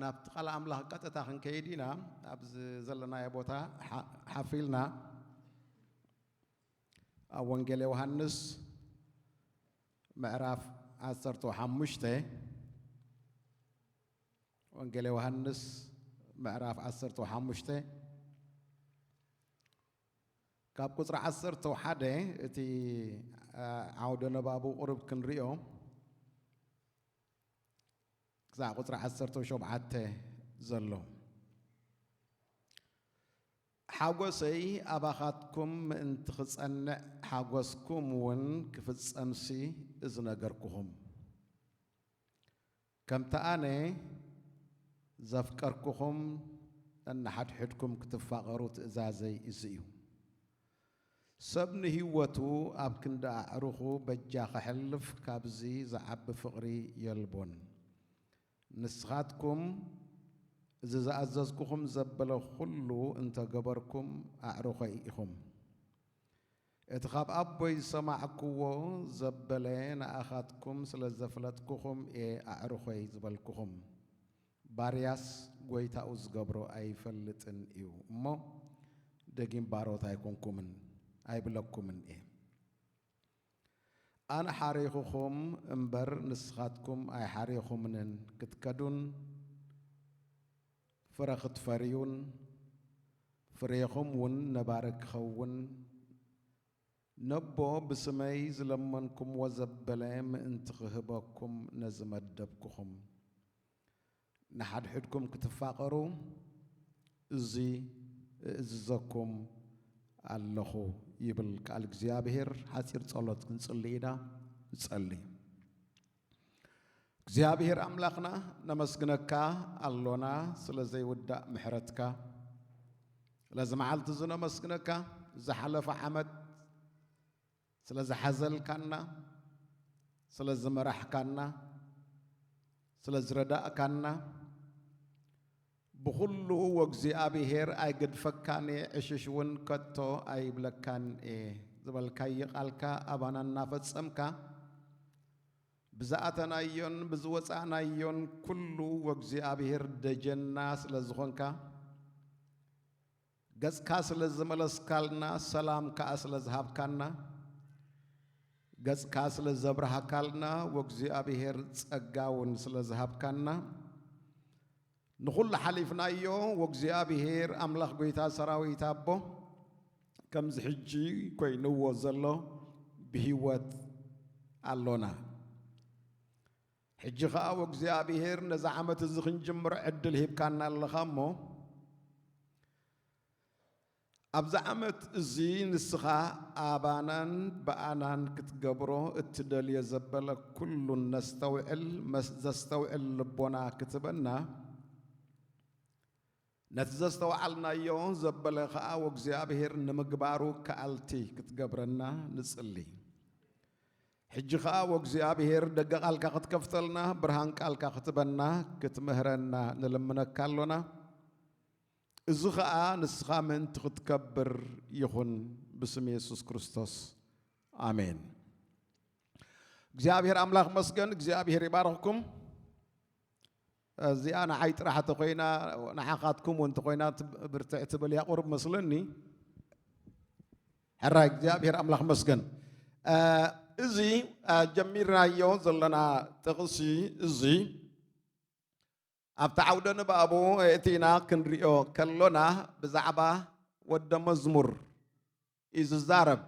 نابت قال أملاك قطة خن كيدينا أبز زلنا يبوتا حفيلنا وانجيل يوحنس معرف عصرتو حمشته وانجيل يوحنس معرف عصرتو حمشته كاب قصر عصرتو حدا تي عودنا بابو قرب كنريو كذا قصر عصرتو شبعته زلو حاجوسي أباخاتكم أنت خصنا حاجوسكم ون كفز أمسي إذن أجركم كم تاني زفكركم أن حدكم كتفقروا تزازي إزيو سبنه وتو أبكن دا أروخو بجاخ حلف كابزي زعب فقري يلبون نسخاتكم إذا أعززكم زبلوا خلو أنت جبركم أعرقيكم اتخاب أبوي سمعكوا زبلين أخذكم سلزفلتكم أعرقي زبلكم بارياس قويتا أوز جبرو أي فلتن إيو مو دقين باروت أيكم من أي بلكم من أنا حريقكم أمبر نسخاتكم أي حريقكم من كتكدون فرخت فريون فريخم ون نبارك خون نبو بسميز لمنكم وزبلام انتخبكم نزم الدبكم نحد حدكم كتفاقروا زي زكم الله يبلك الجزيابهر حسير صلوت نصلينا نصلي እግዚአብሔር አምላክና ነመስግነካ አሎና ስለዚህ ወዳ ምሕረትካ ለዝማዓልት ዝነመስግነካ ዝሐለፈ ዓመት ስለዚህ ሐዘልካና ስለዚህ መራሕካና ስለዚህ ረዳእካና بخلو وእግዚአብሔር አይገድፈካን እሽሽውን ከቶ አይብለካን ዝበልካይ ቃልካ አባናና ፈጸምካ بزاعتنا يون بزوجنا يون كله وجزء دجنا سلزخونكا جز كاس لزملس كالنا سلام كاس لزهاب كالنا جز كاس لزبرها كالنا وجزء تسجاون سلزهاب كالنا نقول حليفنا يون وجزء أملاك بيتا سراوي تابو كم زحجي كوي نوزله بهوت اللونا حجخا وجزابيهر نزعمت الزخن جمر عدل هيب كان اللخامو أبزعمت الزين السخا آبانان بآنان كتقبرو اتدال يزبل كل نستوعل لبونا كتبنا نتزستوعلنا يون زبل خا وجزابيهر نمقبارو كالتي كتقبرنا نسألي حجخا وجزابيهر دقق الكا كتكفتلنا برهانك الكا كتبنا كتمهرنا نلمنا كالونا إزخا نسخا من تكبر يخون باسم يسوع كريستوس آمين جزابيهر أملاك مسكن جزابيهر يبارككم زي أنا عيت راح تقينا نحقاتكم وانت قينا برتعتبل يا قرب مسلني حراك جزابيهر أملاك مسكن إزي جميرنا يوم زلنا تغسي إزي أبتعودنا بأبو إتينا كنريو كلنا بزعبة ود مزمور إز الزارب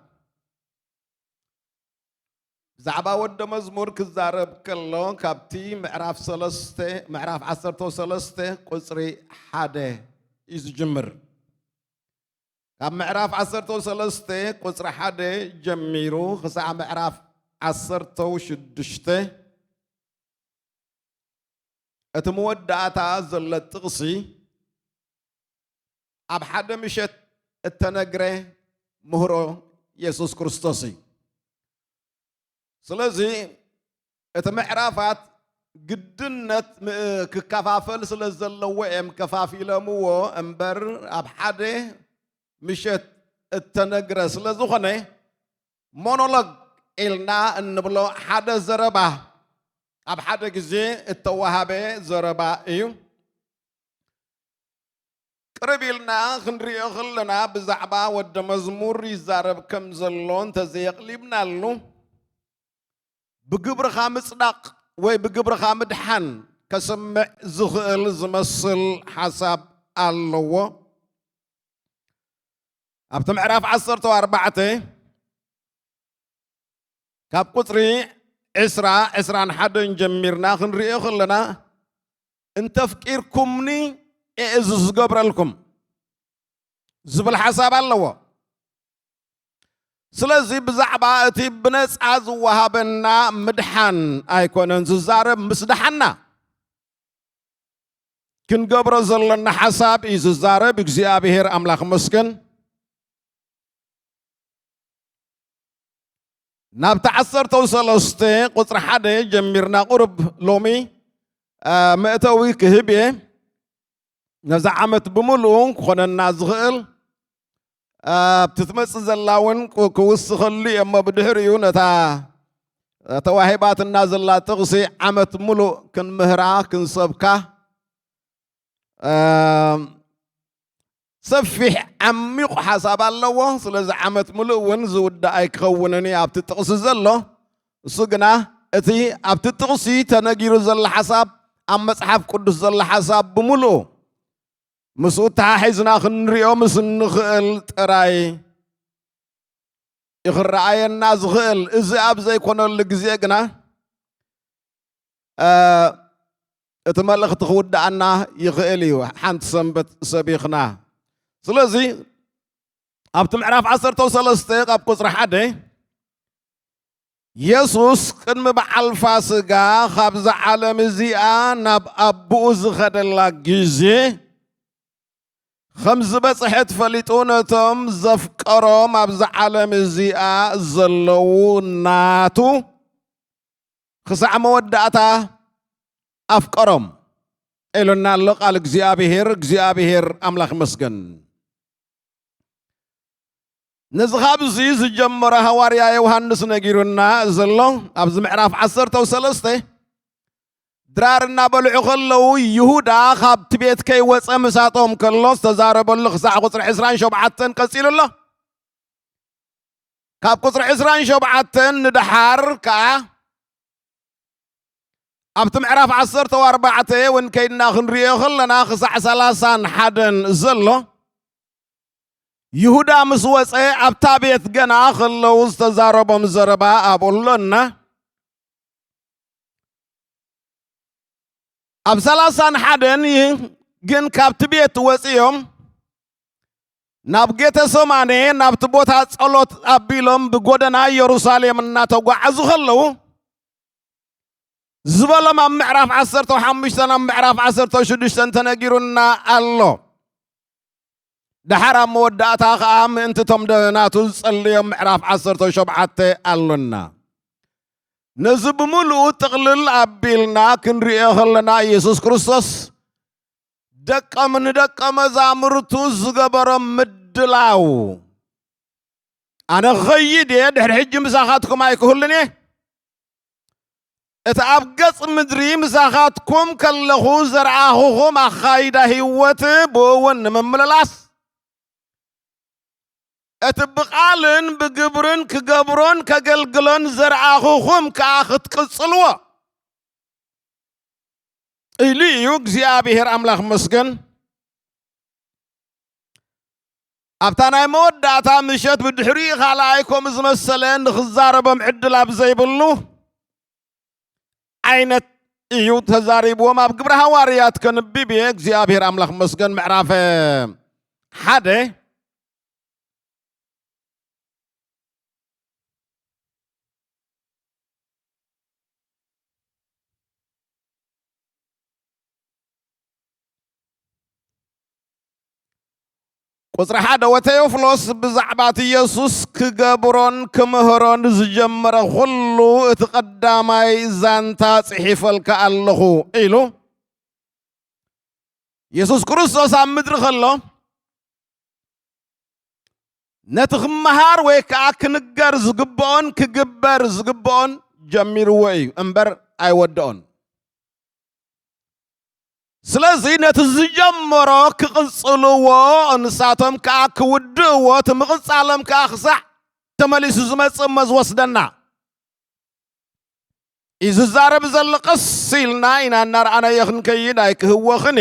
زعبة ود مزمور كزارب كلون كابتي معرف سلسته معرف عصرتو سلسته قصري حاده إز جمر كاب معرف عصرتو سلسته قصر حاده جميرو خسع معرف عصرتو شدشته اتمودعتا زلت تغسي اب حدا مشت التنقره مهرو يسوع كريستوسي سلازي اتمعرفات قدنت ككفافل سلازلو ام كفافيلمو امبر اب حدا مشت التنقره سلازخنه مونولوج إلنا نبلو حدا زربا أب حدا جزء التوهبة زربا إيو قربيلنا خنريو خلنا بزعبا ود مزمور يزارب كم زلون تزيق ليبنا له بقبر خامس داق وي بقبر خامد حن كسمع زغل زمسل حسب الله أبتم عراف 14 كاب قطري عسران حدن جميرنا خنريو خلنا انت فكيركمني إزز قبر لكم زبل حساب الله سلازي بزعبا اتي بنس عز وهابنا مدحن ايكون انززارب مسدحنا كن قبر زلنا حساب إززارب اكزيابهير املاخ مسكن نابت 13 قطر حدا جميرنا قرب لومي مئتوي كهبيه نزعمت بملون خننا زغل بتتمس زلاون كوس خلي اما بدهريو نتا تواهبات النازلات تغسي عمت ملو كن مهرا كن سبكا سفح عميق حساب الله سلز عمت ملو ونزود اي كونني ابتتقس زلو سقنا اتي ابتتقسي تنغير زل حساب ام مصحف قدس زل حساب بملو مسؤول حيزنا خنريو مسن خل تراي يخرعي الناس خل إذا أبزي يكون اللي اتملخ تخود عنا يخيليو حنت سنبت سبيخنا سلازي أبتم عراف 13 أب قصر حدا يسوس كن مبعل فاسقا خبز عالم زيان نب أبوز خد الله جيزي خمس بصحت فليتونتهم زفقرهم ابز عالم الزياء زلو ناتو خسع مودعتا افقرهم إلونا اللق على اكزيابهير املاخ مسكن نزغاب زيز جمرة هواريا يوهنس نجيرونا زلو ابز معراف 13 درارنا بلعو خلو يهودا خاب تبيت كي وصا مساطهم كلو استزارب اللخ ساعة قصر حسران شبعتن قصيل الله كاب قصر حسران شبعتن ندحار كا ابتم عراف 14 وان كينا خنريو خلنا خسع 30 حدن زلو يهودا مسوصي ابتا بيت جنا خلو استزاربهم زربا ابولنا أب 30 حدن جن كابت بيت وسيم نابجت سمانه نابتبوت هتصلت أبيلهم بجودنا يروساليم الناتوجع عزخلو زبالة ما معرف 15 سنة معرف 16 سنة تنجرنا الله ده حرام وداتا خام انت تمدناتو صليم معرف 17 اللنا نزب ملو تقلل أبيلنا كنريه لنا يسوع كريستوس دك من دك مزامرتو زغبر مدلاو أنا غيد ده حج مساحاتكم أي كهلني اتعبقص مدري مساحاتكم كله زرعهم أخايده هوت بون ممللاس اتبقالن بقبرن كقبرن كقلقلن زرعاخوهم كاخت قصلوا إليو اكزيابهير املاخ مسكن ابتانا يمود داتا مشت بدحري خلايكم زمسلين خزاربهم عدلا بزيبلو عينت ايو تزاريب وما بقبر هواريات كنبيبي اكزيابهير املاخ مسكن معرافة حده قصر حدا وتيوفلوس بزعبات يسوس كقبرون كمهرون زجمر خلو اتقدامي زانتا صحيفل كاللخو إلو يسوس كريستوس عم مدر خلو نتخمهار ويكا كنقر زقبون كقبر زقبون جمير وي انبر اي ودون ስለዚህ ነትዝጀመሮ ክቅጽልዎ እንሳቶም ከዓ ክውድእዎ ትምቕጻለም ከዓ ክሳዕ ተመሊሱ ዝመጽእ መዝወስደና ይዝዛረብ ዘሎ ቀስ ኢልና ኢና እናርኣናዮ ክንከይድ ኣይክህወኽን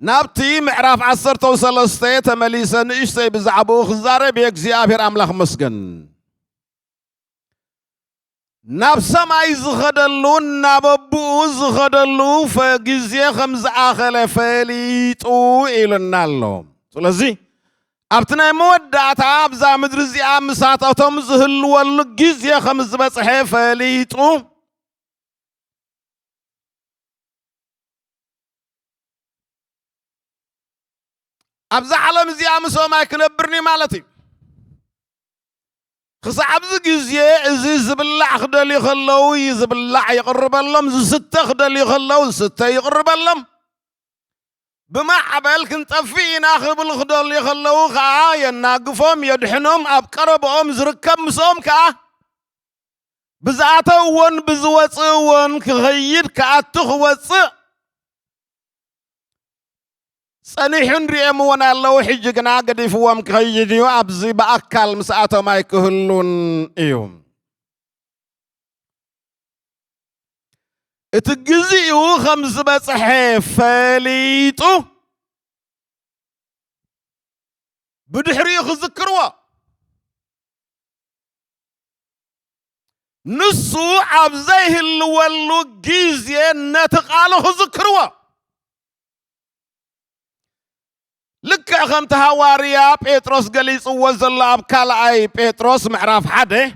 ናብቲ ምዕራፍ 13 ተመሊሰ ንእሽተይ ብዛዕባኡ ክዛረብ የእግዚአብሔር ኣምላኽ መስገን ናብ ሰማይ ዝኸደሉ ናብ ኣቡኡ ዝኸደሉ ግዜ ከም ዝኣኸለ ፈሊጡ ኢሉና ኣሎ ስለዚ ኣብቲ ናይ መወዳእታ ኣብዛ ምድሪ እዚኣ ምሳታቶም ዝህልወሉ ግዜ ከም ዝበፅሐ ፈሊጡ ኣብዛ ዓለም እዚኣ ምሶም ኣይክነብርኒ ማለት እዩ ክሳብ ዚ ግዜ እዚ ዝብላዕ ክደልዩ ከለዉ ዝብላዕ ይቕርበሎም ዝስተ ክደልዩ ከለዉ ዝስተ ይቕርበሎም ብማዕበል ክንጠፍእ ኢና ክብል ክደልዩ ከለዉ ከዓ የናግፎም የድሕኖም ኣብ ቀረብኦም ዝርከብ ምስኦም ከዓ ብዝኣተውዎን ብዝወፅእዎን ክኸይድ ከኣቱ ክወፅእ صنيح ريم وانا لو حجنا قد يفوم كيديو ابزي باكل مساعته ما يكهلون ايوم اتجزيو خمس بصحيح فليتو بدحري يذكروا نصو ابزيه الولو جيزي نتقالو يذكروا لك أخمت هواريا بيتروس قليس وزل أبكال أي بيتروس معرف حده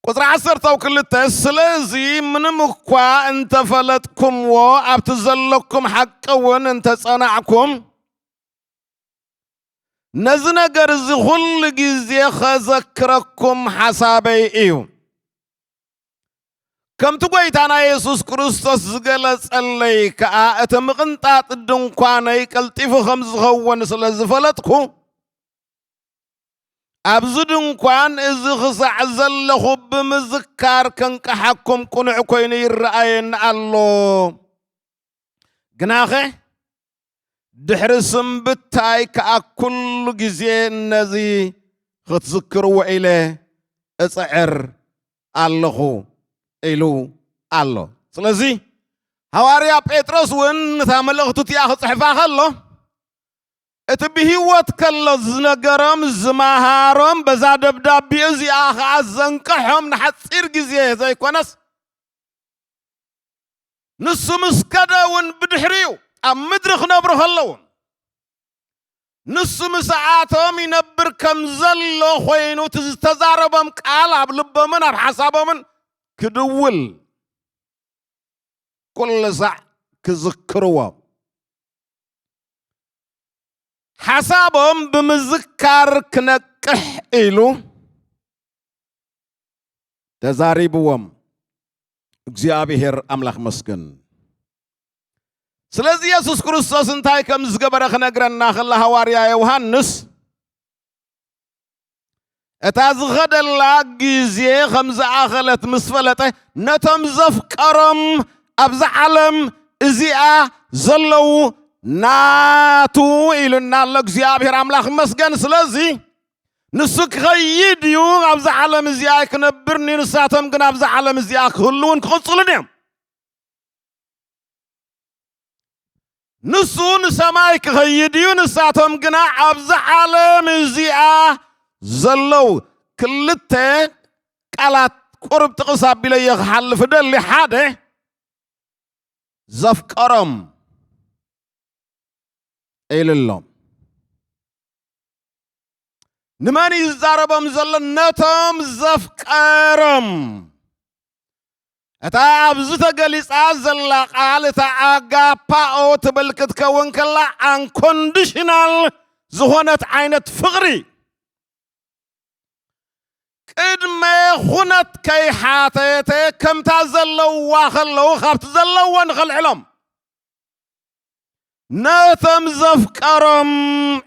قصر عصر توكل التسلزي من مكوا انت فلتكم وابتزلكم حقون انت صنعكم نزنا قرز كل جزي خذكركم حسابي ايو كم تقويتانا يسوس كريستوس زغلص اللي كا اتمقنطاط دنكواني قلطيف خمس خون سلازفلتكو ابز دنكوان از خصع زلخو بمذكار كنقحكم قنع كوين يرأين الله جناخه دحر سنبتاي كا كل جزي نزي خذكروا اليه اصعر الله إلو الله سلازي هواريا بيتروس وين تاملغتو تياخ صحفا خلو اتبهيوت كلز نغرم زمهارم بزا دبدابي ازي اخ ازنقحهم نحصير غزي زي كونس نسو مسكدون بدحريو ام مدرخ نبر خلو نسو مساعاتهم ينبر كم زلو خوينو تزاربم قال ابلبمن اب حسابمن كدول كل ساعة كذكروا حسابهم بمذكر كنقح إلو تزاريبوهم እግዚአብሔር አምላክ መስገን ስለዚህ ኢየሱስ ክርስቶስ እንታይ ከም ዝገበረ ክነግረና ከላ ሐዋርያ ዮሐንስ اتازغدل لاجزي خمسة اخلت مسفلته نتم زفقرم ابز عالم ازيا زلو ناتو إلنا لغزيابير املاخ مسغن سلازي نسك خيديو ابز عالم ازيا كنبرني نساتم كن ابز عالم ازيا كلون كقصلنيم نسو نسماي خيديو نساتم كن ابز عالم ازيا زلو كلته قالات قرب تقصاب بلي حلف دل حاده زفقرم إللهم نماني زاربهم زل نتم زفقرم اتا ابزت قليس ازل قال تا اغاباو تبلكت كون كلا unconditional زهونت عينت فغري قدمي خنت كي حاتيتي كم تزلو واخلو خابت زلو ونخل علم نتم زفقرم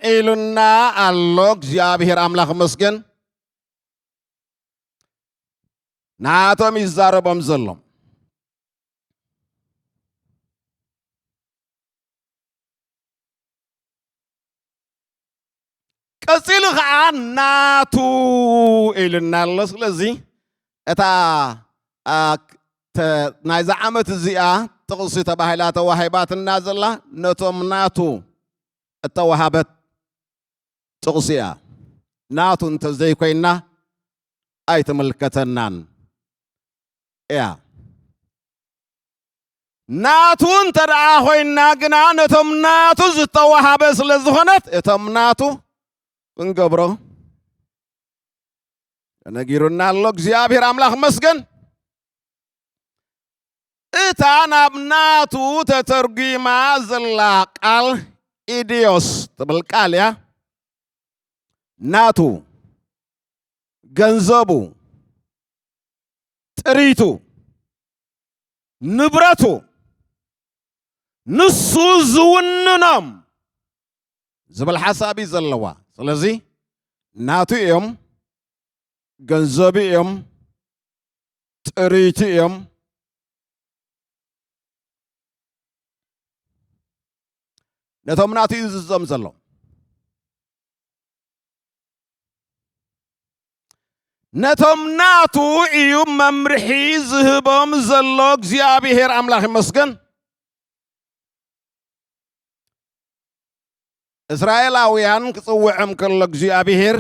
إلنا اللوك زيابهر أملاخ مسكن ناتم يزاربهم زلم ቀፂሉ ከዓ ናቱ ኢልና ኣሎ ስለዚህ እታ ናይዛ ዓመት እዚኣ ጥቕሲ ተባሂላ ተዋሂባትና ዘላ ነቶም ናቱ እተዋሃበት ጥቕሲ እያ ናቱ እንተዘይኮይና ኣይትምልከተናን እያ ናቱ እንተደኣ ኮይና ግና ነቶም ናቱ ዝተዋሃበ ስለ ዝኾነት እቶም ናቱ እንገብሮ ነጊሩና ኣሎ እግዚአብሔር አምላክ መስገን እታ ናብ ናቱ ተተርጉማ ዘላ ቃል ኢዲዮስ ትብል ቃል እያ ናቱ ገንዘቡ ጥሪቱ ንብረቱ ንሱ ዝውንኖም ዝብል ሓሳብ ዘለዋ ስለዚ ናቱ እዮም ገንዘቡ እዮም ጥሪቱ እዮም ነቶም ናቱ ዝዘም ዘሎ ነቶም ናቱ እዩ መምርሒ ዝህቦም ዘሎ እግዚአብሔር አምላክ ይመስገን እስራኤላውያን ክጽውዕም ከሎ እግዚአብሔር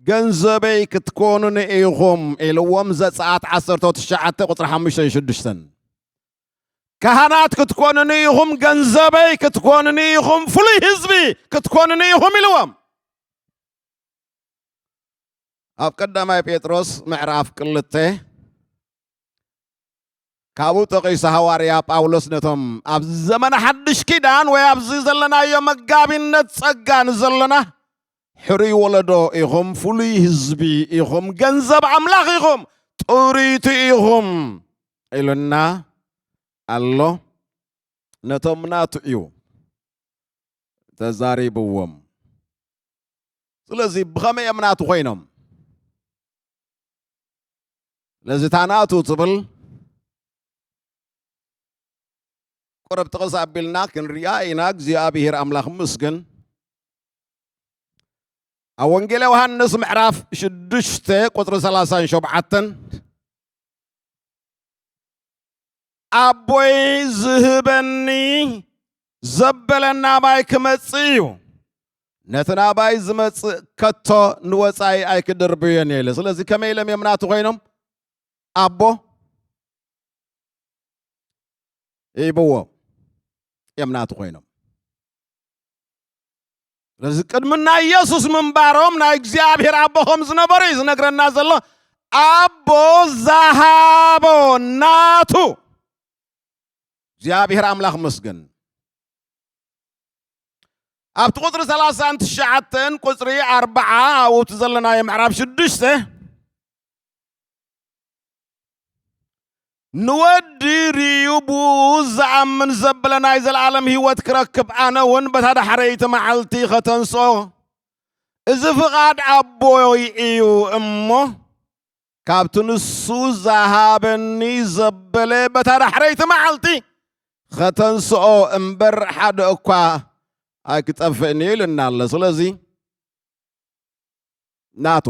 ገንዘበይ ክትኮኑን ኢኹም ኢልዎም ዘጸአት 19 ቁጥሪ 5-6 ካህናት ክትኮኑን ኢኹም ገንዘበይ ክትኮኑን ኢኹም ፍሉይ ህዝቢ ክትኮኑን ኢኹም ኢልዎም ኣብ ቀዳማይ ጴጥሮስ ምዕራፍ 2 ካብኡ ጠቂሱ ሐዋርያ ጳውሎስ ነቶም ኣብ ዘመን ሓድሽ ኪዳን ወይ ኣብዚ ዘለናዮ መጋቢነት ጸጋን ዘለና ሕሩይ ወለዶ ኢኹም ፍሉይ ህዝቢ ኢኹም ገንዘብ አምላክ ኢኹም ጥሪቱ ኢኹም ኢሉና ኣሎ ነቶም ናቱ እዩ ተዛሪብዎም ስለዚ ብኸመይ እዮም ናቱ ኮይኖም ለዚ ታናቱ ትብል ቁረብ ጥቕስ ኣቢልና ክንሪኣ ኢና እግዚአብሔር አምላክ መስገን ኣብ ወንጌል ዮሐንስ ምዕራፍ 6 ቁጥሪ 37 አቦይ ዝህበኒ ዘበለና ባይ ክመጽእ እዩ ነቲ ናባይ ዝመጽእ ከቶ ንወጻኢ ኣይክድርብዮን ኢለ ስለዚ ከመይ ኢሎም እዮም ናቱ ኮይኖም አቦ ይብዎ እዮም ናቱ ኮይኖም ስለዚ ቅድምና ኢየሱስ ምንባሮም ናይ እግዚአብሔር አቦኹም ዝነበሩ እዩ ዝነግረና ዘሎ አቦ ዝሃቦ ናቱ እግዚአብሔር አምላክ መስገን ኣብቲ ቁጥሪ 39 ቁጥሪ 40 ኣብቲ ዘለናዮ ምዕራፍ 6 ንወዲ ርዩቡ ዝኣምን ዘብለናይ ዘለዓለም ህይወት ክረክብ ኣነ እውን በታ ዳሕረይቲ መዓልቲ ከተንስኦ እዚ ፍቓድ ኣቦይ እዩ እሞ ካብቲ ንሱ ዝሃበኒ ዘበለ በታ ዳሕረይቲ መዓልቲ ከተንስኦ እምበር ሓደ እኳ ኣይክጠፍእኒ ኢሉና ኣሎ ስለዚ ናቱ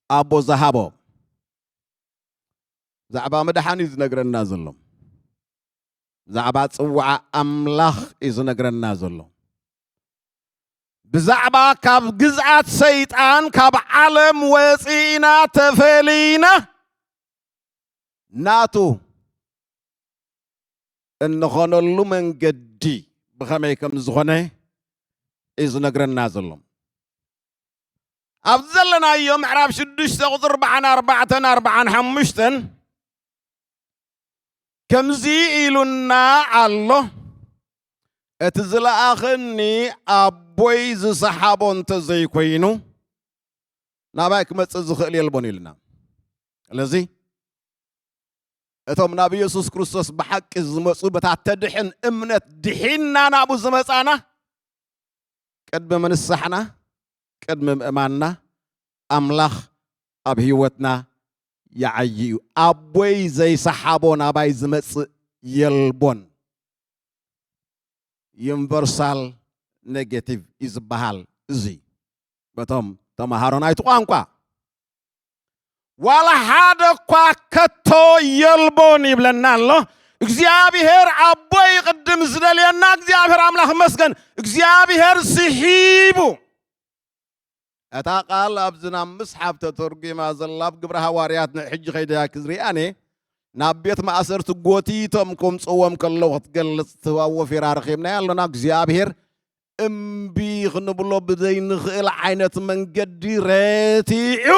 ኣቦ ዝሃቦ ዛዕባ መድሓኒት ዝነግረና ዘሎ ዛዕባ ጽዋዕ ኣምላኽ እዩ ዝነግረና ዘሎ ብዛዕባ ካብ ግዝኣት ሰይጣን ካብ ዓለም ወፂእና ተፈሊና ናቱ እንኾነሉ መንገዲ ብኸመይ ከም ዝኾነ እዩ ዝነግረና ዘሎ ኣብ ዘለናዮ ምዕራፍ 6 ቁጥሪ 44-45 ከምዚ ኢሉና ኣሎ እቲ ዝለኣኸኒ ኣቦይ ዝሰሓቦ እንተዘይኮይኑ ናባይ ክመጽእ ዝኽእል የልቦን ኢሉና ስለዚ እቶም ናብ ኢየሱስ ክርስቶስ ብሓቂ ዝመጹ በታ ተድሕን እምነት ድሒና ናብኡ ዝመጻና ቅድሚ ምንሳሕና ቅድሚ ምእማንና ኣምላኽ ኣብ ህይወትና يعيو أبوي زي صحابون أباي زمس يلبون يونيفرسال نيجاتيف إزبهال زي بتم تمهارنا يتقانقا ولا حدا كتو يلبوني بلنا الله እግዚአብሔር አቦይ ቅድም ዝደልየና እግዚአብሔር አምላክ መስገን እግዚአብሔር ሲሂቡ እታ ቃል አብዝና ምስሐብ ተተርጉማ ዘላብ ግብረ ሐዋርያት ሕጅ ኸይዳ ክዝሪአኔ ናብ ቤት ማእሰርት ጎቲቶም ከምጽዎም ከለው ክትገልጽ ተዋወ ፊራርኺምና ያለና እግዚአብሔር እምቢ ክንብሎ ብዘይ ንኽእል ዓይነት መንገዲ ረቲዑ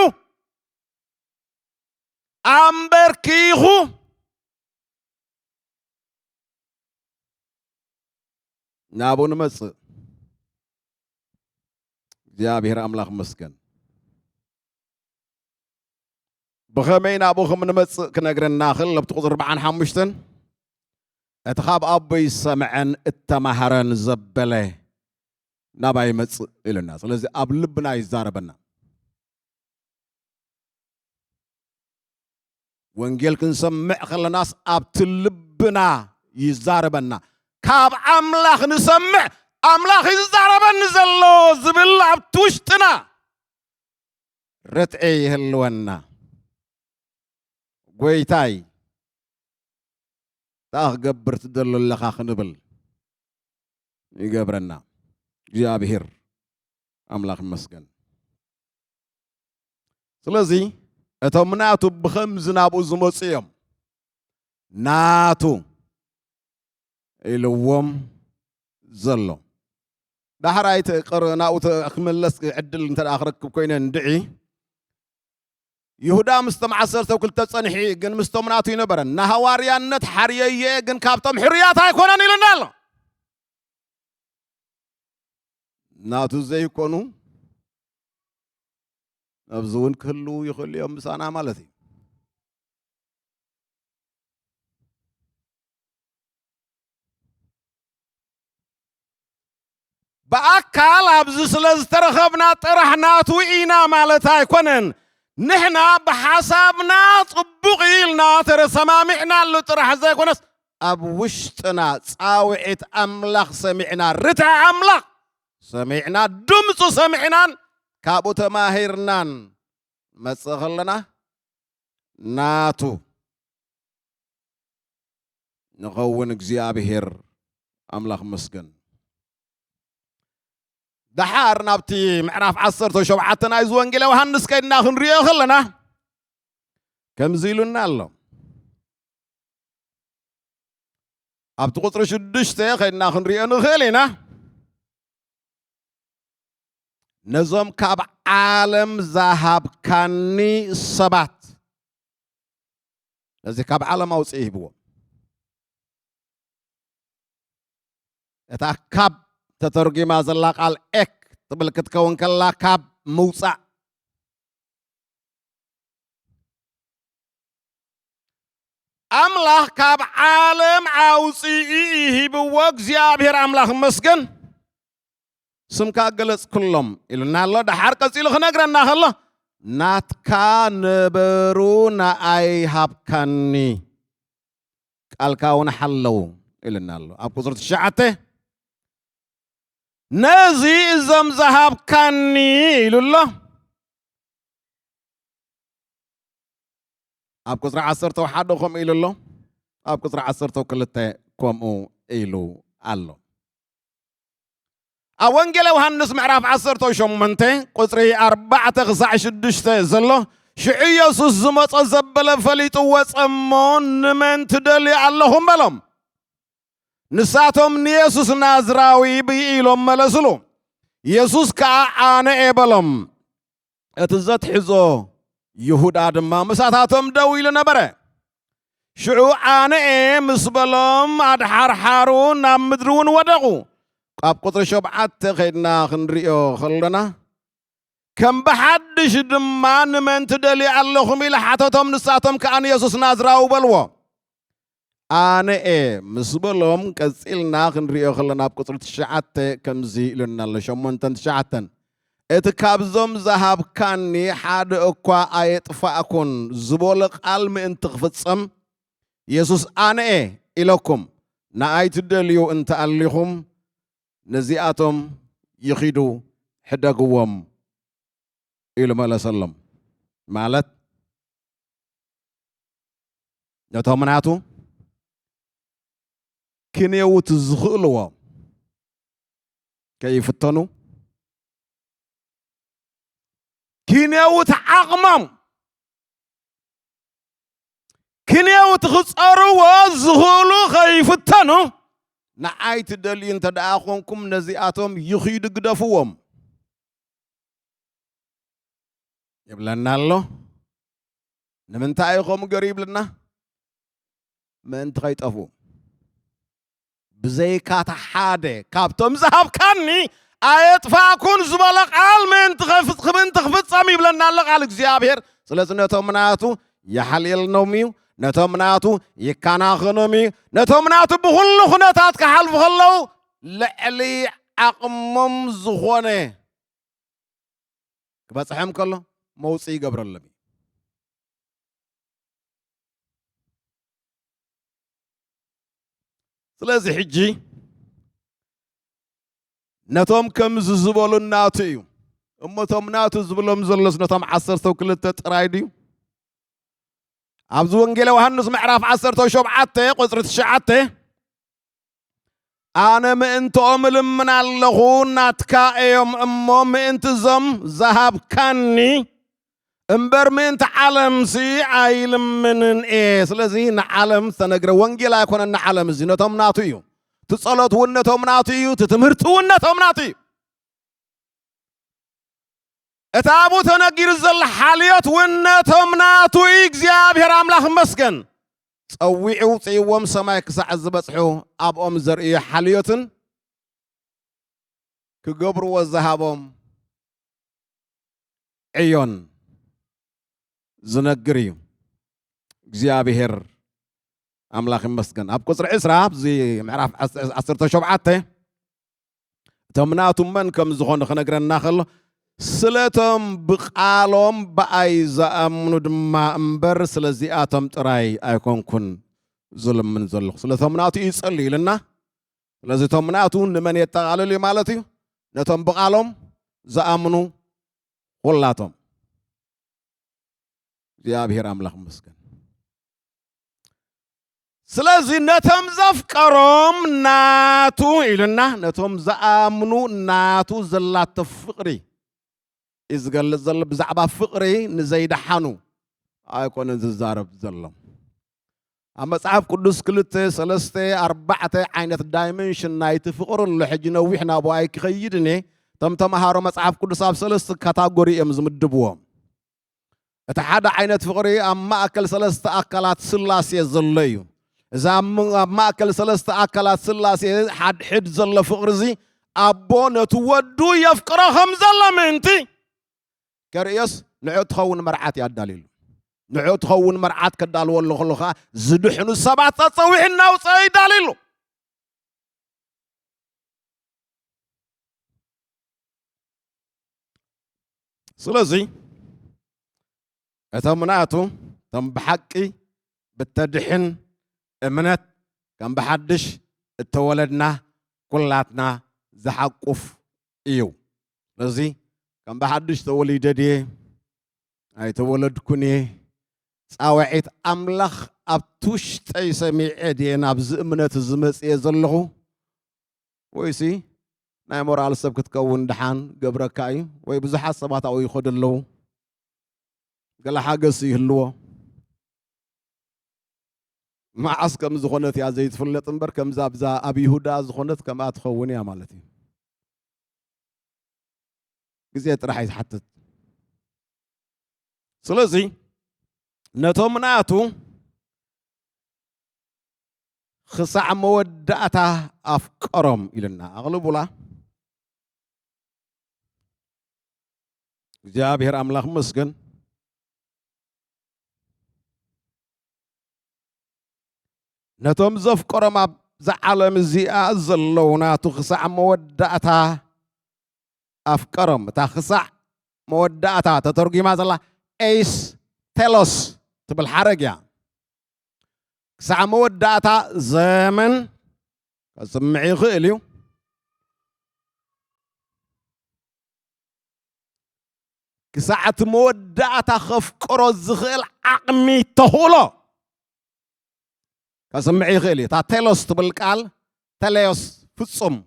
ኣምበርኪኹ ናቡን መጽ እግዚአብሔር አምላክ መስገን بخمين أبوهم من مس كنقرنا خل بتقدر بعن حمشتن اتخاب أبوي سمعن التمهرن زبله نباي مس إلى الناس لذي أبلبنا يزاربنا وانجيل كن سمع خل الناس أبتلبنا يزاربنا كاب أملاخ نسمع أملاخ يزاربنا زلو زبل أبتوشتنا رتعي هلونا ويتاي تاخ قبر تدلو اللخا خنبل يقبرنا جابهر أملاك مسكن سلازي اتمناتو بخمز نابو زموسيوم ناتو إلووم زلو دحرايت قرناو تخملس عدل انت اخرك كوينه ندعي يهودا مستمع سرتو كل تصنحي جن مستمناتو ينبرن نهواريانت حرييه جن كابتم حريات هيكونن يلنال ناتو زي يكونوا ابزون كلو يخليهم مسانا مالتي بأكال أبز سلز ترخبنا طرحناتو إينا مالتا يكونن نحنا بحسابنا طبقيلنا ترى سمامعنا اللي طرح زي كونس أبوشتنا تساوعت أملاخ سمعنا رتع أملاخ سمعنا دمس سمعنا كابو تماهرنان مسخلنا ناتو نغون እግዚአብሔር أملاخ مسكن دحار نبتي معرف عصرتو شبعتنا يزوان قيلة وهنس كيدنا خنريه خلنا كم زيلونا الله أبتو قطر شدشتي خيدنا خنريه نخيلنا نظام كاب عالم ذهب كاني سبات لذي كاب عالم أوسيه بوا اتا كاب تترجم زلا قال إك تبل كتكون كلا كاب موسى أملاخ كاب عالم عوسيه بوق زيابير أملاخ مسكن سمكا جلس كلهم إلنا الله ده حركة إلى خنقرنا الله ناتكا نبرونا أي هبكني قال كون حلو إلنا الله أبو زرت شعته نزي إزم ذهب كني لله أب كسر عصرتو حدكم إلى الله أب كسر عصرتو كلتكم إلو الله أوانجيل وهنس معرف عصرتو شمنته قصري 4-6 زلو شعية سزمت زبل فليت وصمون من تدلي اللهم بلهم نساتهم يسوس نازراوي بيلهم ملسلو يسوس كأنا إبلهم اتزت حزو يهود آدم ما مساتهم دويل نبره شعو أنا مسبلهم أدحر حارون نمدرون ودقو قاب قطر شبعات خيدنا خنريو خلنا كم بحدش دمان من تدلي اللهم إلى حتتهم نساتهم كأن يسوس نازراو بلوا أنا مسبلهم كسيلنا خنريو خلنا بقطر تشعت كمزي لنا لشمون تنشعتن اتكابزم ذهب كاني حاد أقوى آيات فأكون زبولق علم انتخفتصم يسوس أنا إلكم نأيت دليو انت الليهم نزياتهم يخيدو ሕደግዎም ኢሉ መለሰሎም ማለት ነቶም ናቱ ክንየውት ዝኽእልዎ ከይፍተኑ ክንየውት ዓቕሞም ክንየውት ክፀርዎ ዝኽእሉ ከይፍተኑ ንዓይ ትደልዩ እንተደኣ ኮንኩም ነዚኣቶም ይኽይዱ ግደፍዎም ይብለና ኣሎ ንምንታይ ኢኹም ገሩ ይብልና ምእንቲ ከይጠፍኡ ብዘይካታ ሓደ ካብቶም ዝሃብካኒ ኣየጥፋእኩን ዝበለ ቃል ምእንቲ ክፍፀም ይብለና ኣሎ ቃል እግዚአብሔር ስለዚ ነቶም ናቱ ይሓልየልኖም እዩ ነቶም ናቱ ይከናኸኖም እዩ ነቶም ናቱ ብኩሉ ኩነታት ክሓልፉ ከለው ልዕሊ ዓቕሞም ዝኾነ ክበፅሖም ከሎ መውፅኢ ይገብረሎም እዩ ስለዚ ሕጂ ነቶም ከምዚ ዝበሉ ናቱ እዩ እሞቶም ናቱ ዝብሎም ዘሎስ ነቶም 12 ጥራይ ድዩ ኣብዚ ወንጌል ዮሐንስ ምዕራፍ 17 ቁፅሪ 9 ኣነ ምእንትኦም ልምን ኣለኹ ናትካ እዮም እሞ ምእንቲ ዞም ዝሃብካኒ እምበር ምእንቲ ዓለምሲ ኣይልምንን እየ ስለዚ ንዓለም ዝተነግረ ወንጌል ኣይኮነን ንዓለም እዚ ነቶም ናቱ እዩ ትጸሎት እውን ነቶም ናቱ እዩ ትምህርቲ እውን ነቶም ናቱ እዩ እታ ኣብኡ ተነጊሩ ዘሎ ሓልዮት እውን ነቶም ናቱ እዩ እግዚኣብሔር ኣምላኽ ይመስገን ፀዊዑ ፅይዎም ሰማይ ክሳዕ ዝበፅሑ ኣብኦም ዘርእዩ ሓልዮትን ክገብርዎ ዝሃቦም ዕዮን ዝነግር እዩ እግዚአብሔር ኣምላኽ ይመስገን ኣብ ቁፅሪ 20 ኣብዚ ምዕራፍ 17 እቶም ናቱ መን ከም ዝኾኑ ክነግረና ከሎ ስለቶም ብቃሎም በኣይ ዝኣምኑ ድማ እምበር ስለዚኣቶም ጥራይ ኣይኮንኩን ዝልምን ዘለኹ ስለቶም ናቱ ይጸልዩ ኢልና ስለዚ እቶም ናቱ ንመን የጠቃልሉ እዩ ማለት እዩ ነቶም ብቃሎም ዝኣምኑ ኩላቶም እግዚአብሔር ኣምላኽ ይመስገን ስለዚ ነቶም ዘፍቀሮም ናቱ ኢልና ነቶም ዝኣምኑ ናቱ ዘላተ ፍቅሪ ይዝገልጽ ዘሎ ብዛዕባ ፍቅሪ ንዘይደሓኑ ኣይኮነን ዝዛረብ ዘሎ ኣብ መጽሓፍ ቅዱስ 2 3 4 ዓይነት ዳይሜንሽን ናይቲ ፍቅሪ ኣሎ ሕጂ ነዊሕ ናብኡ ኣይክኸይድኒ እቶም ተምሃሮ መጽሓፍ ቅዱስ ኣብ 3 ካታጎሪ እዮም ዝምድብዎም እቲ ሓደ ዓይነት ፍቅሪ ኣብ ማእከል 3 ኣካላት ስላሴ ዘሎ እዩ እዛ ኣብ ማእከል 3 ኣካላት ስላሴ ሓድሕድ ዘሎ ፍቅሪ እዚ ኣቦ ነቲ ወዱ የፍቅሮ ከም ዘሎ ምንቲ ከርዮስ ንዑ ትኸውን መርዓት ያዳልሉ ንዑ ትኸውን መርዓት ከዳልወሉ ከለኻ ዝድሕኑ ሰባት ፀዊሕና ውፅእ ይዳልሉ ስለዚ እቶም ናቱ እቶም ብሓቂ ብተድሕን እምነት ከም ብሓድሽ እተወለድና ኩላትና ዝሓቁፍ እዩ ስለዚ ከም ብሓድሽ ተወሊደ ድየ ኣይተወለድኩን እየ ፃውዒት ኣምላኽ ኣብቲ ውሽጠይ ሰሚዐ ድየ ናብዚ እምነት ዝመፅየ ዘለኹ ወይሲ ናይ ሞራል ሰብ ክትከውን ድሓን ገብረካ እዩ ወይ ብዙሓት ሰባት ኣብኡ ይኸዱ ኣለዉ ገለ ሓገዝ ይህልዎ ማዓስ ከም ዝኾነት እያ ዘይትፍለጥ እምበር ከምዛ ኣብዛ ኣብ ይሁዳ ዝኾነት ከምኣ ትኸውን እያ ማለት እዩ ግዜ ጥራሕ ይትሓትት ስለዚ ነቶም ናቱ ክሳዕ መወዳእታ ኣፍቀሮም ኢልና ኣቕልቡላ እግዚአብሔር ኣምላኽ ይመስገን ነቶም ዘፍቀሮም ኣብዛ ዓለም እዚኣ ዘለዉ ናቱ ክሳዕ መወዳእታ ኣፍቀሮም እታ ክሳዕ መወዳእታ ተተርጉማ ዘላ ኤስ ቴሎስ ትብል ሓረግ እያ ክሳዕ መወዳእታ ዘመን ከስምዕ ይኽእል እዩ كساعة مودعتا خفقرو الزخيل عقمي تهولو كسمعي خيلي تا تيلوس تبالقال تليوس فتصم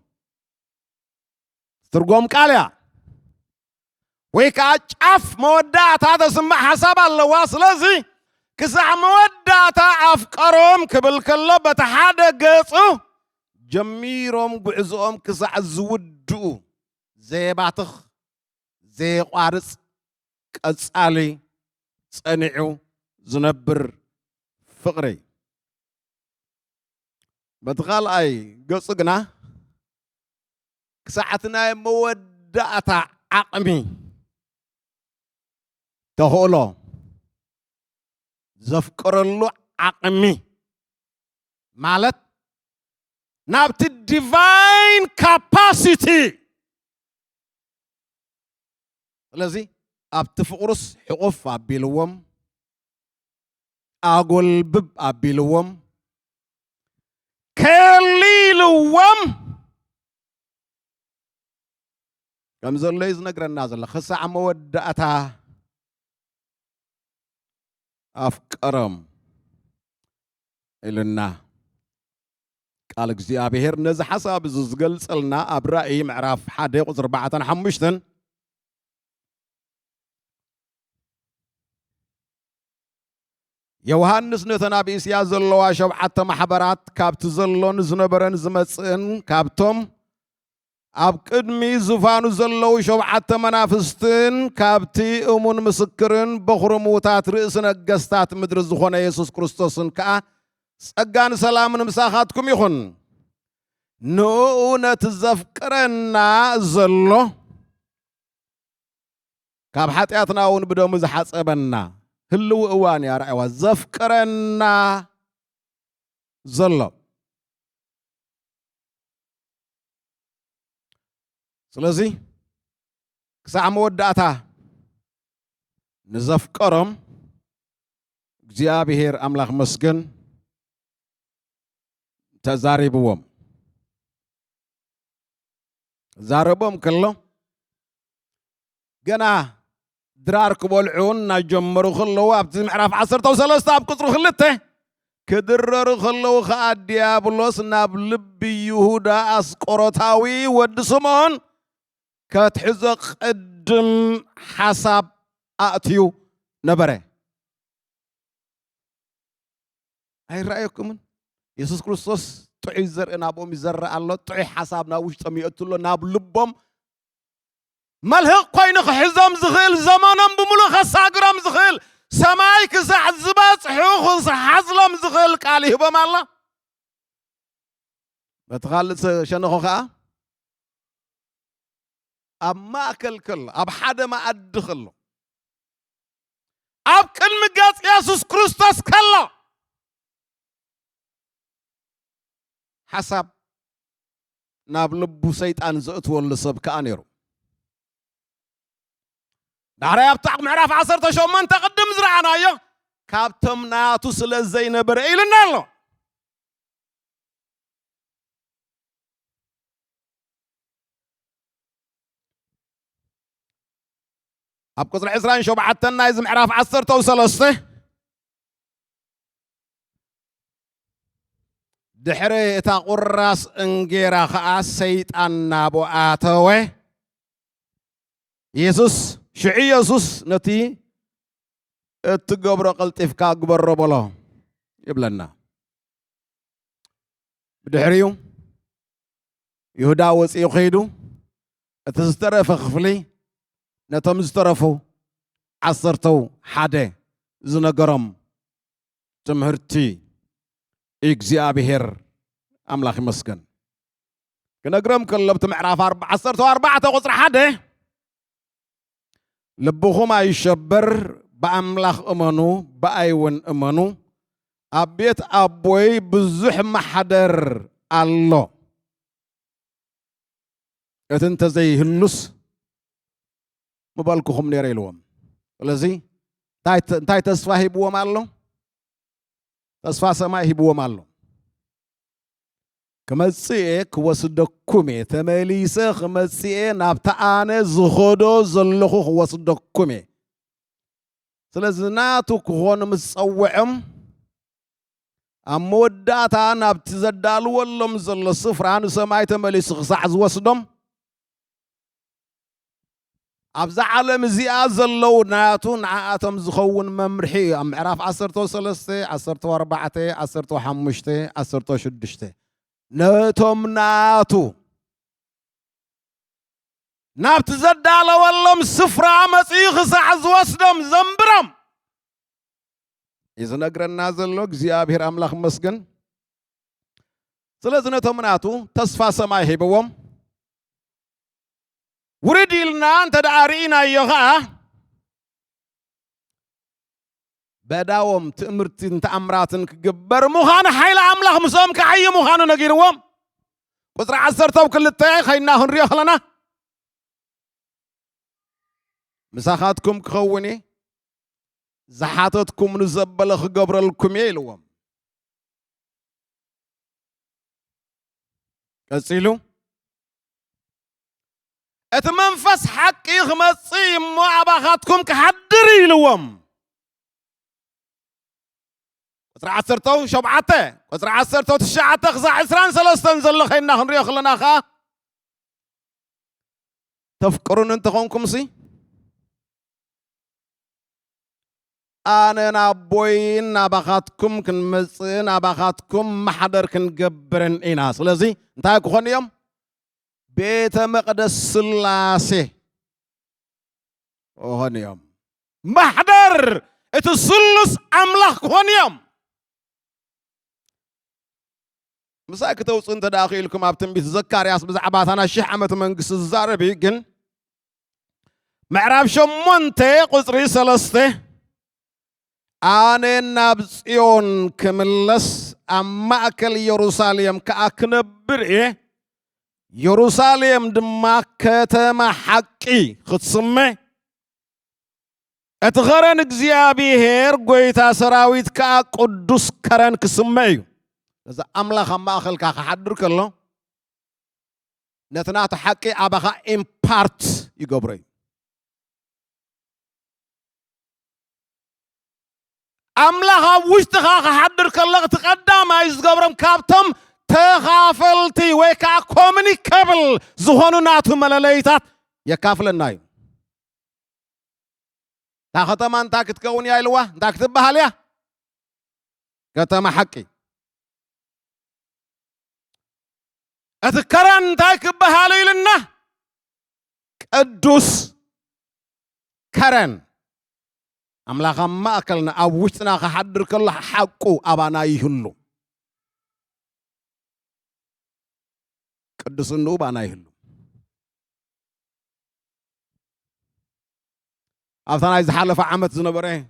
ترقوم قاليا ويكا عف مودعتا هذا سمع حساب اللواس لزي كساع مودعتا أفكارهم كبل كله بتحادة قصو جميرهم قعزهم كساع الزودو زي باتخ زي قارس كأسالي صنعو زنبر فقري بتغال أي قصقنا كساعتنا مودعتا عقمي تهولو زفكر له عقمي مالت نابت divine capacity الذي أبتفقرس حقوف أبيلوم أقول بب أبيلوم كليلوم كم زل ليز نقرأ النازل خسع مودعتها أفكرم إلنا قال እግዚአብሔር ነዚ ሓሳብ ዝገልጸልና ኣብ ራእይ ምዕራፍ 1 ቁጽሪ 4-5 ዮሐንስ ነተናቢ እስያ ዘለዋ ሸብዓተ ማሕበራት ካብቲ ዘሎን ዝነበረን ዝመጽእን ካብቶም ኣብ ቅድሚ ዝፋኑ ዘለው ሸብዓተ መናፍስትን ካብቲ እሙን ምስክርን በኽርሙታት ርእሲ ነገሥታት ምድሪ ዝኾነ ኢየሱስ ክርስቶስን ከዓ ጸጋን ሰላምን ምሳኻትኩም ይኹን ንእውነት ዘፍቅረና ዘሎ ካብ ሓጢአትና እውን ብደሙ ዝሓጸበና ህልው እዋን ያ ራእይዋ ዘፍቅረና ዘሎ ስለዚ ክሳዕ መወዳእታ ንዘፍቀሮም እግዚአብሔር አምላክ መስገን ተዛሪብዎም ዛረቦም ከሎ ገና ድራር ክበልዑን ናጀመሩ ከለዉ ኣብቲ ምዕራፍ 13 ኣብ ቁጽሪ 2 ክድረሩ ከለዉ ከዓ ዲያብሎስ ናብ ልቢ ይሁዳ ኣስቆሮታዊ ወዲ ስምዖን ከትሕዞ ቅድም ሓሳብ ኣእትዩ ነበረ ኣይረኣየኩምን ኢየሱስ ክርስቶስ ጥዑይ ዘርኢ ናብኦም ይዘርእ ኣሎ ጥዑይ ሓሳብ ናብ ውሽጦም ይእትሎ ናብ ልቦም መልህቕ ኮይኑ ክሕዞም ዝኽእል ዘመኖም ብምሉእ ከሳግሮም ዝኽእል ሰማይ ክሳዕ ዝበፅሑ ክሓዝሎም ዝኽእል ቃል ይህቦም ኣሎ በቲ ካልእ ሸነኾ ከዓ ኣብ ማእከል ከሎ ኣብ ሓደ ማኣዲ ከሎ ኣብ ቅድሚ ገጽ ኢየሱስ ክርስቶስ ከሎ حسب ناب لبو سيطان زأتول لسب كأنيرو داري أبتاق معرف 10 من تقدم زرعنا يا كابتم ناتو سلزين برئيل النالو أبقى زرع إسرائيل شو بعتنا إذا معرف 10 دحري اتا قراس انجيرا خاص سيطان نابو آتوه يسوس شعي يسوس نتي اتقبر قلتف كاقبر ربلا يبلنا بدحريو يهودا وصيو خيدو اتسترف خفلي نتم استرفو عصرتو حدا زنقرم تمهرتي እግዚአብሔር አምላክ ይመስገን كنقرم كلبت معرف 14 ቁጽሪ 1 ልብኹም አይሸበር በአምላክ እመኑ በአይውን እመኑ ኣብ ቤት አቦይ ብዙሕ ማሕደር ኣሎ እትን ተዘይህሉስ ምባልኩኹም ነይረ ኢልዎም ስለዚ እንታይ ተስፋ ሂብዎም ኣሎ ተስፋ ሰማይ ሂብዎም ኣሎ كمسيء كوسدكومي تمليسه كمسيء نابتعانه زخدو زلخو كوسدكومي سلازناتو كهون مصوعم أموداتا نابت زدال ولم زل الصفران سماي تمليس خصاع زوسدم أبزع عالم زياد زلو ناتو نعاتم زخون ممرحي أم عراف 13 14 15 16 ناتم ناتو نابت زدال ولم صفرا مسيخ خصاع زوسدم زنبرم إذا نقرأنا زلوك زيابير أملاخ مسجن سلازنا تمناتو تصفى سماي هبوم وردي لنا أنت دعارينا يغا بداوم تأمرتين تأمراتن كجبر مخان حيل أملاخ مسام كعي مخان نجيروم وزرع عصرتو كل التاي خيناه الريح لنا مساخاتكم كخوني زحاتتكم نزبل خجبر لكم يلوم كسيلو اتمنفس حقي خمصي معباخاتكم كحدري لوم قصر عصرتو شبعته قصر عصرتو تشعته خزا عسران سلستن زل خينا خنري خلنا خا تفكرون انت خونكم سي أنا نابوين نابخاتكم كنمصي نابخاتكم محضر كنجبرن إناس لذي انتهى كون يوم بيت مقدس سلاسي هون يوم محضر اتسلس أملاك هون يوم مساك توصل انت داخلكم ابتن بيتذكر ياس بزعبات أنا شيح عمت منقص الزاربي جن معرف شمونتي قصري سلسته أنا نابسيون كملس أما أكل يروساليم كأكنبر إيه يروساليم دما كتما حقي ختصمي أتغرن إجزيابيهر قويتا سراويت كأقدس كرن كسمي إذا أملاخ ما أخل كأحدر كله نتنات حقي أبغى إمبارت يقبري أملاها وشتها حدر كله تقدم عايز قبرم كابتم تخافلتي ويكا كومني كابل زهونو ناتو ملاليتات يكافل النايم تاختم أنت كتكون يا إلوه أنت كتبها ليه كتما حقي أذكرن أنت كتبها لي لنا قدوس كرن أملاك ما أكلنا أوشتنا خحدر كل حقو أبانا يهلو قدس النوب أنا يهلو أفتنا إذا حلف عمت زنبره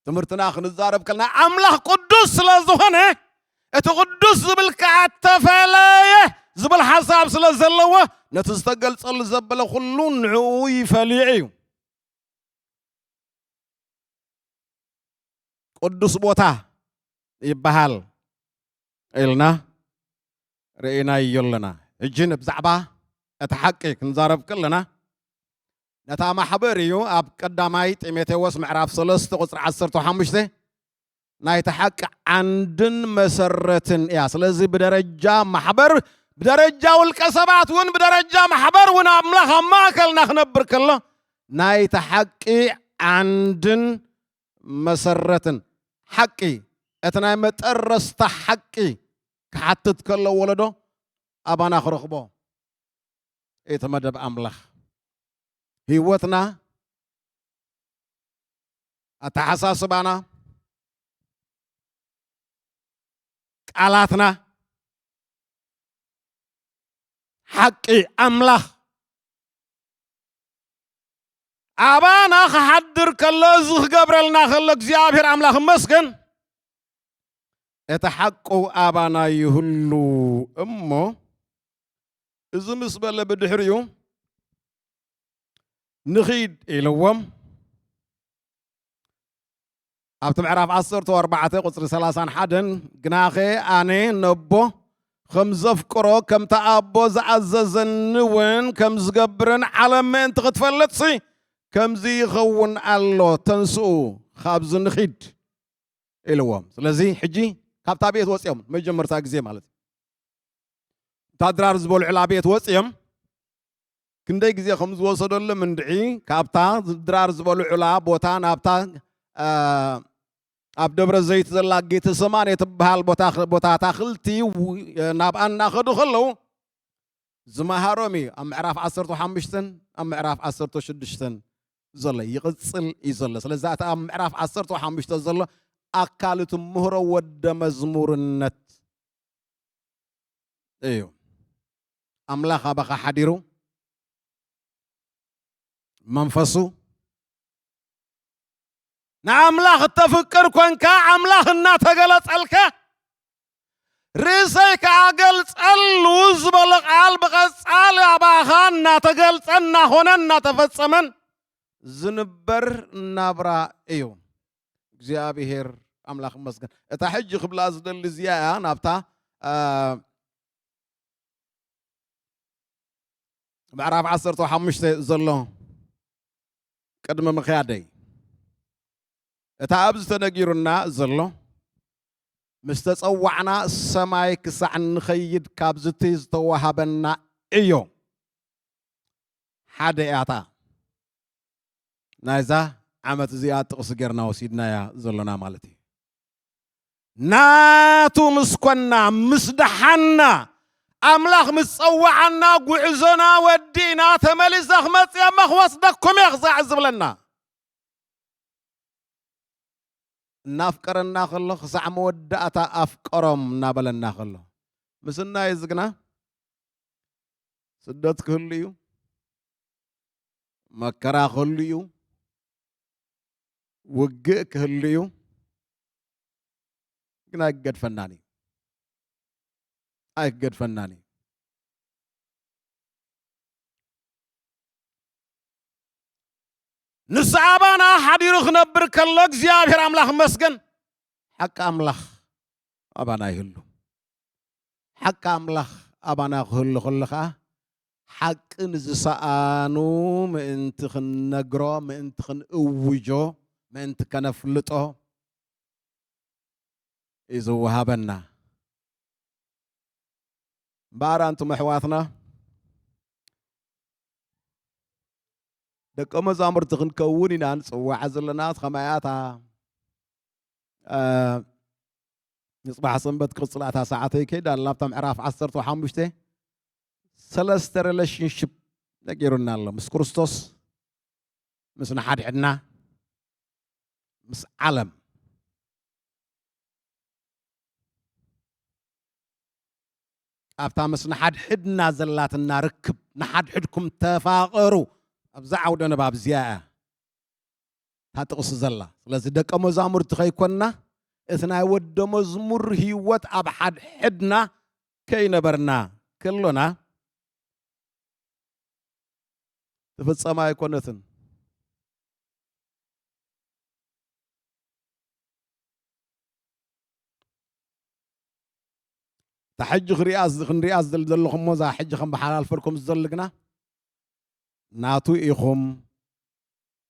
تمرتنا خنزارب كلنا أملاك قدس لزهنه اتقدس زبل كعتفلايه زبل حساب سلزلوه نتستقل صل زبل خلون عوي فليعيو قدس بوتا يبهال إلنا رئينا يلنا الجنب زعبا اتحقق نزارب كلنا نتا محبريو اب قداماي تيموثاوس معراف 3 قصر 15 ناي تحقق عندن مسرتن يا سلازي بدرجه محبر بدرجه والقسبات ون بدرجه محبر ون املاخ ما كلنا خنبر كله ناي تحقق عندن مسرتن حقي اتنا مترست حقي كحتت كل ولدو ابانا خرخبو يتمدب املاخ هيوتنا اتحساسبانا قالاتنا حقي املاخ أبانا خحدر كله زخ قبرلنا خلق زيابير أملاخ مسكن اتحقوا أبانا يهلو أمو إذا مسبل بدحريو نخيد إلوام أبتم عراف 14 قصر 30 حدن قناخي أني نبو خم زفقرو كم تأبو زعززن وين كم زقبرن على ما انت تفلتسي كم زي يخون الله تنسو خابز نخيد إلوام لذي حجي كاب تابيت وصيام ما يجمر تاكزي مالت تادرار زبول علابيت وصيام كندي جزي خمس وصدول من دعي كابتا درار زبول علا بوتان أبتا أب دبر زيت زلاق جيت سمانة تبهال بوتا تاخلتي نابان ناخدو خلو زمهارومي أم عراف عصرتو حمشتن أم عراف عصرتو شدشتن زلا يغسل يزلا سلازات أم عراف عصرتو حمشتن زلا أكالت مهر ود مزمور النت أيو أملاخ بقى حديرو منفسو نعملاخ تفكر كونك عملاخ النا تقلت ألك ريسيك عقلت اللوز بلق عالبقس عالي عباخان نا تقلت أنا هنا نا تفتصمن زنبر نابرا ايو እግዚአብሔር አምላክ መስገን እታ ሕጂ ክብላ ዝደሊ እዚኣ ናብታ ምዕራፍ 15 ዘሎ ቅድመ ምኽያደይ እታ ኣብዚ ተነጊሩና ዘሎ ምስ ተፀዋዕና ሰማይ ክሳዕ ንኸይድ ካብ ዝቲ ዝተዋሃበና እዮ ሓደ እያታ ናይዛ ዓመት እዚኣ ጥቕሲ ጌርና ወሲድናያ ዘሎና ማለት እዩ ናቱ ምስኮና ምስድሓና ኣምላኽ ምስ ፀዋዓና ጉዕዞና ወዲእና ተመሊሰ ክመፅያ መኽወስደኩም እየ ክሳዕ ዝብለና እናፍቀረና ከሎ ክሳዕ መወዳእታ ኣፍቀሮም እናበለና ከሎ ምስና ይዝግና ስደት ክህሉ እዩ መከራ ክህሉ እዩ ውግእ ክህሉ እዩ ግን ኣይገድፈናኒ ንስዓባና ሓዲሩ ክነብር ከሎ እግዚኣብሔር ኣምላኽ መስገን ሓቂ ኣምላኽ ኣባና ይህሉ ሓቂ ኣምላኽ ኣባና ክህሉ ከሎ ከዓ ሓቂ ንዝሰኣኑ ምእንቲ ክንነግሮ ምእንቲ ክንእውጆ ምእንቲ ከነፍልጦ እዩ ዝወሃበና እምበኣር ኣንቱም ኣሕዋትና ደቀ መዛሙርቲ ክንከውን ኢና ንፅዋዕ ዘለና ከመያታ ንፅባሕ ሰንበት ቅፅላእታ ሰዓተይ ከይዳ ናብታ ምዕራፍ 15 ሰለስተ ሪሌሽንሽፕ ነጊሩና ኣሎ ምስ ክርስቶስ ምስ ንሓድሕድና ምስ ዓለም ኣብታ ምስ ንሓድሕድና ዘላትና ርክብ ንሓድሕድኩም ተፋቐሩ ኣብዛ ዓውደ ንባብ እዚኣ ታጥቕሲ ዘላ ስለዚ ደቀ መዛሙርቲ ከይኮንና እቲ ናይ ወደ መዝሙር ህይወት ኣብ ሓድሕድና ከይነበርና ከሎና ትፍፀማ ኣይኮነትን تحج خرياز خنرياز دلهم موزا حج خم بحلال فركم زلقنا ناتو إيخم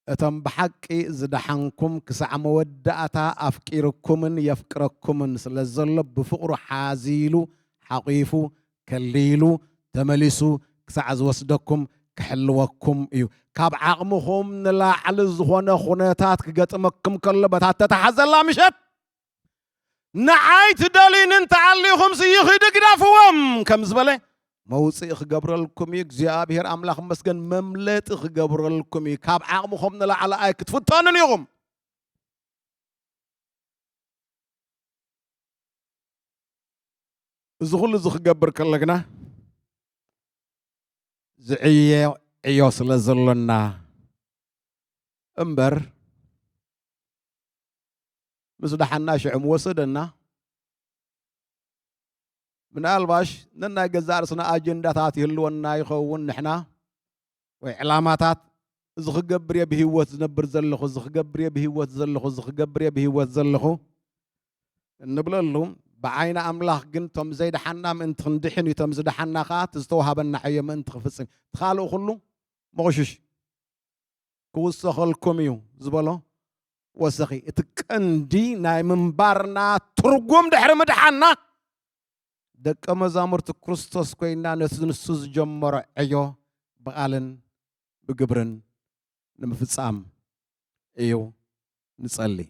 أتم بحق زدحنكم كسع مودعتا أفكيركمن يفكركمن سلزل بفقر حازيلو حقيفو كليلو تملسو كسع زوسدكم كحلوكم إيو كاب عقمهم نلا على الزخونة خونتات كقتمكم كلبتات تتحزن لا مشت نعيت دالين انت عليهم سيخي دقدافوهم كم زبالة موسي اخقبر لكم يكزيابير أملاخ مسكن مملت اخقبر لكم كاب عقمهم نلا على آيك تفتانن يوم زغل زخقبر كاللقنا زعية عيوس لزلنا امبر مسدحنا شعم وصدنا من الباش ننا جزار سنا أجندات يهلونا يخون نحنا وإعلامات زخ جبري به وتنبر زلخو زخ جبري به وتزلخو زخ جبري به وتزلخو نبلا لهم بعين أملاخ جنتم زيد حنا من تندحن يتم زيد حنا خات استوها بالنحية من تخفصين تخالوا خلوا مغشش كوسخل كوميو زبالو وسخي اتكندي ناي منبارنا ترقوم دحر مدحنا دك مزامرت كريستوس كوينا نسوز جمر عيو بقالن بقبرن نمفصام ايو نصلي